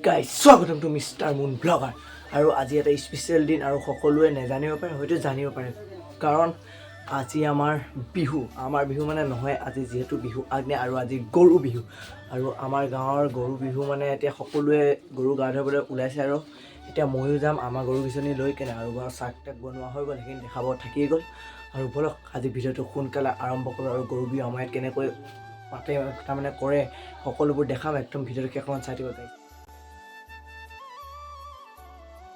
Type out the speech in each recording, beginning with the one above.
Guys স্বাগতম two mister মুন blogger. আৰু আজি এটা স্পেচিয়েল দিন আৰু সকলোৱে নাজানিব পাৰে, হয়তো জানিব পাৰে, কাৰণ আজি আমাৰ বিহু মানে নহয়, আজি যিহেতু বিহু আগ্নে আৰু আজি গৰু বিহু। আৰু আমাৰ গাঁৱৰ গৰু বিহু মানে এতিয়া সকলোৱে গৰু গা ধুবলৈ ওলাইছে। আৰু এতিয়া ময়ো যাম আমাৰ গৰুকেইজনী লৈ কেনে, আৰু বাৰু চাক তাক বনোৱা হৈ গ'ল, সেইখিনি দেখাব থাকিয়ে গ'ল। আৰু বলক আজি ভিডিঅ'টো সোনকালে আৰম্ভ কৰোঁ আৰু গৰু বিহু আমাৰ ইয়াত কেনেকৈ পাতে তাৰমানে কৰে সকলোবোৰ দেখাম। একদম ভিডিঅ'টো শেষমান চাই দিব পাৰি।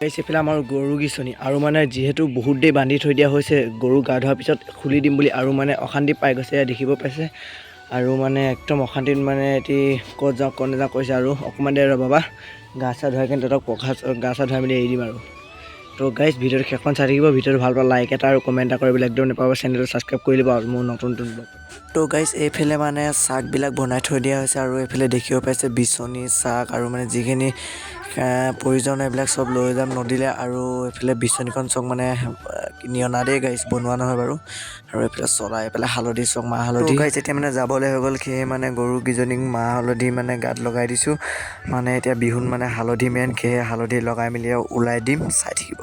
এইফালে আমাৰ গৰুকেইজনী, আৰু মানে যিহেতু বহুত দেৰি বান্ধি থৈ দিয়া হৈছে, গৰু গা ধোৱাৰ পিছত খুলি দিম বুলি, আৰু মানে অশান্তি পাই গৈছে দেখিব পাইছে। আৰু মানে একদম অশান্তিত মানে এতিয়া ক'ত যাওঁ ক'ত নাযাওঁ কৰিছে। আৰু অকণমান দেৰি ৰ'বা, গা চা ধুৱাই কিনে তহঁতক গা চা ধুৱাই মেলি এৰি দিম। আৰু তো গাইজ ভিডিঅ'টো শেষখন চাই থাকিব। ভিডিঅ'টো ভাল পালে লাইক এটা আৰু কমেণ্ট এটা কৰিবলৈ একদম নাপাব। চেনেলটো ছাবস্ক্ৰাইব কৰি ল'ব আৰু মোৰ নতুন ব্লগ। তো গাইজ এইফালে মানে চাকবিলাক বনাই থৈ দিয়া হৈছে, আৰু এইফালে দেখিব পাইছে বিচনী চাক আৰু মানে যিখিনি প্ৰয়োজন এইবিলাক চব লৈ যাম নদীলৈ। আৰু এইফালে বিচনীখন চক মানে কিনি অনা দেই গাইজ, বনোৱা নহয় বাৰু। আৰু এইফালে চলাই এইফালে হালধি চক মাহ হালধি গাইজ এতিয়া মানে যাবলৈ হৈ গ'ল। সেয়ে মানে গৰুকেইজনীক মাহ হালধি মানে গাত লগাই দিছোঁ। মানে এতিয়া বিহুত মানে হালধি মেইন, সেয়ে হালধি লগাই মেলি ওলাই দিম, চাই থাকিব।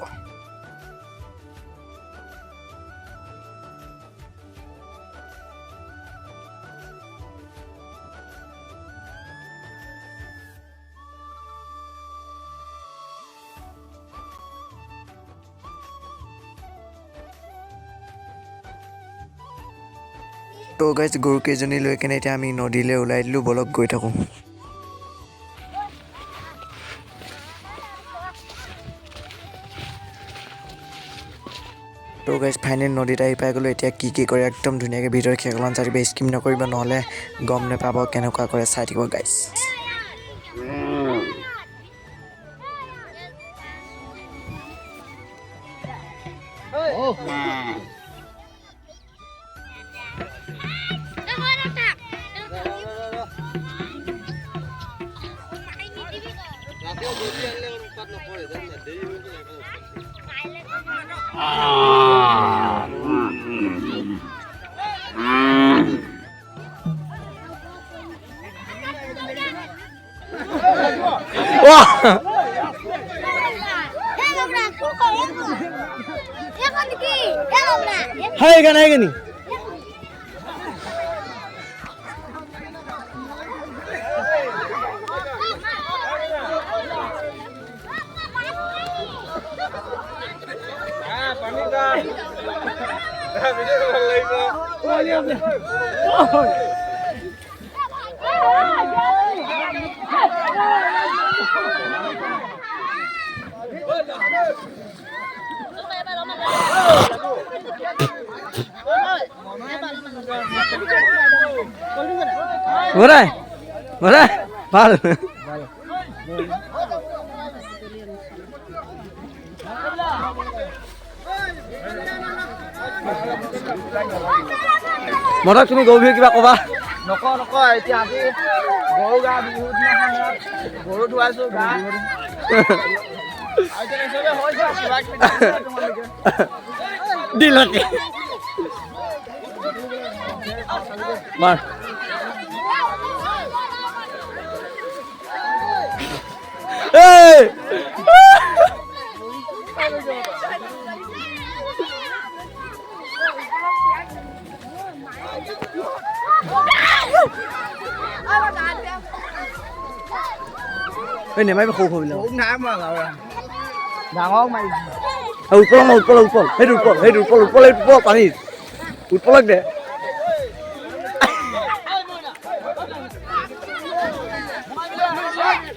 তো গাইজ গৰুকেইজনী লৈ কেনে এতিয়া আমি নদীলৈ ওলাই দিলোঁ, বলক গৈ থাকোঁ। তো গাইজ ফাইনেল নদীত আহি পাই গ'লোঁ। এতিয়া কি কৰে একদম ধুনীয়াকৈ ভিডিঅ'ৰ শেষমান চাই দিব, স্কিম নকৰিব নহ'লে গম নাপাব কেনেকুৱা কৰে, চাই থাকিব guys. Hai kan nih. Murah, pal. Murah তুমি গৰু বিহু কিবা ক'বা? নকয় এতিয়া আজি গৰু গা বিহুৰ দিনাখন গৰু ধুৱাইছো গা দিলকে মাৰ এই নেমাৰিব সৰু সৰুবিলাক নাই মৰা ডাঙৰ মাৰিছো উৎপল সেইটো পানীত উৎপলক দে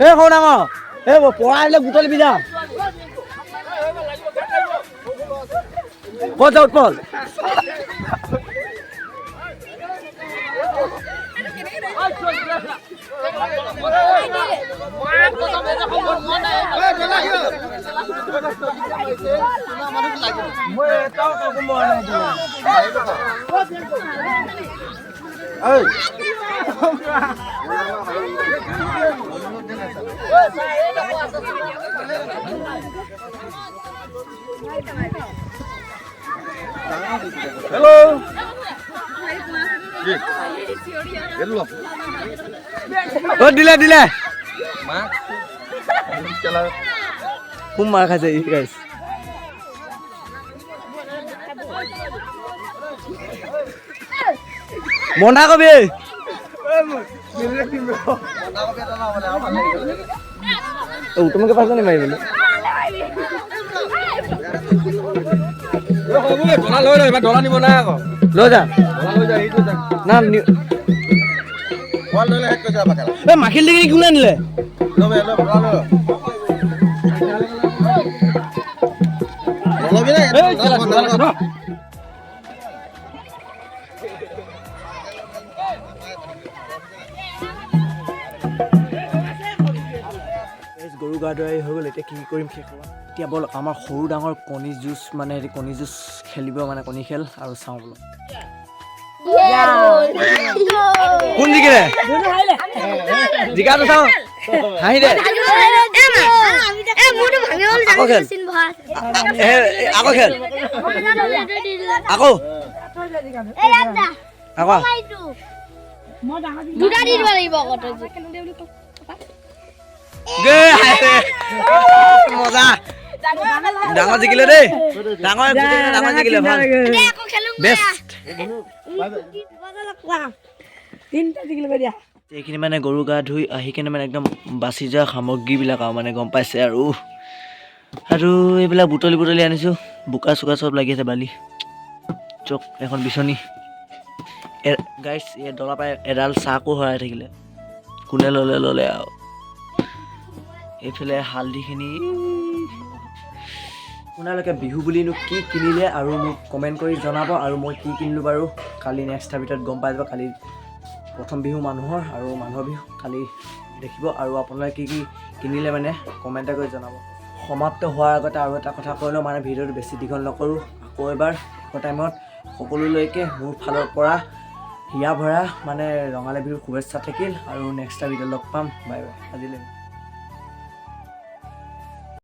এই সৰু ডাঙৰ এই পৰা আহিলে বুটলিবি যা ক'ত যা Utpal Hello. Oh, dile. Mak. খুব মাৰ খাইছে ই গাইছ মনা কবি তোমাকে পাইছা নি মাৰিবলৈ লৈ যা না মাখিল দেখি কোনে আনিলে গৰু গা ধুৱাই হৈ গ'ল এতিয়া কি কৰিম শেষ এতিয়া ব'ল আমাৰ সৰু ডাঙৰ কণী যুঁজ মানে কণী যুঁজ খেলিব মানে কণী খেল আৰু চাওঁ বোলো কোন জিকিলে জিকাটো চাওঁ হাঁহি দে আকৌ খেল আকৌ খেল আকৌ আকৌ দুটা দি দিব লাগিব মজা ডাঙৰ জিকিলে দেই ডাঙৰ জিকিলে ভাল বেষ্ট এইখিনি মানে গৰু গা ধুই আহি কিনে মানে একদম বাচি যোৱা সামগ্ৰীবিলাক আৰু মানে গম পাইছে আৰু এইবিলাক বুটলি আনিছোঁ বোকা চোকা চব লাগি আছে বালি চক এখন বিচনী গাইছ এই ডলা পাই এডাল চাকো হৰাই থাকিলে কোনে ল'লে আৰু এইফালে হালধিখিনি আপোনালোকে বিহু বুলিনো কি কিনিলে আৰু মোক কমেণ্ট কৰি জনাব আৰু মই কি কিনিলোঁ বাৰু কালি নেক্সট ভিডিঅ'ত গম পাই যাব কালি প্ৰথম বিহু মানুহৰ আৰু মানুহৰ বিহু কালি দেখিব আৰু আপোনালোকে কি কি কিনিলে মানে কমেণ্ট কৰি জনাব সমাপ্ত হোৱাৰ আগতে আৰু এটা কথা কৈ লওঁ মানে ভিডিঅ'টো বেছি দীঘল নকৰোঁ আকৌ এবাৰ টাইমত সকলোলৈকে মোৰ ফালৰ পৰা হিয়া ভৰা মানে ৰঙালী বিহুৰ শুভেচ্ছা থাকিল আৰু নেক্সট ভিডিঅ'ত লগ পাম বাই বাই আজিলৈ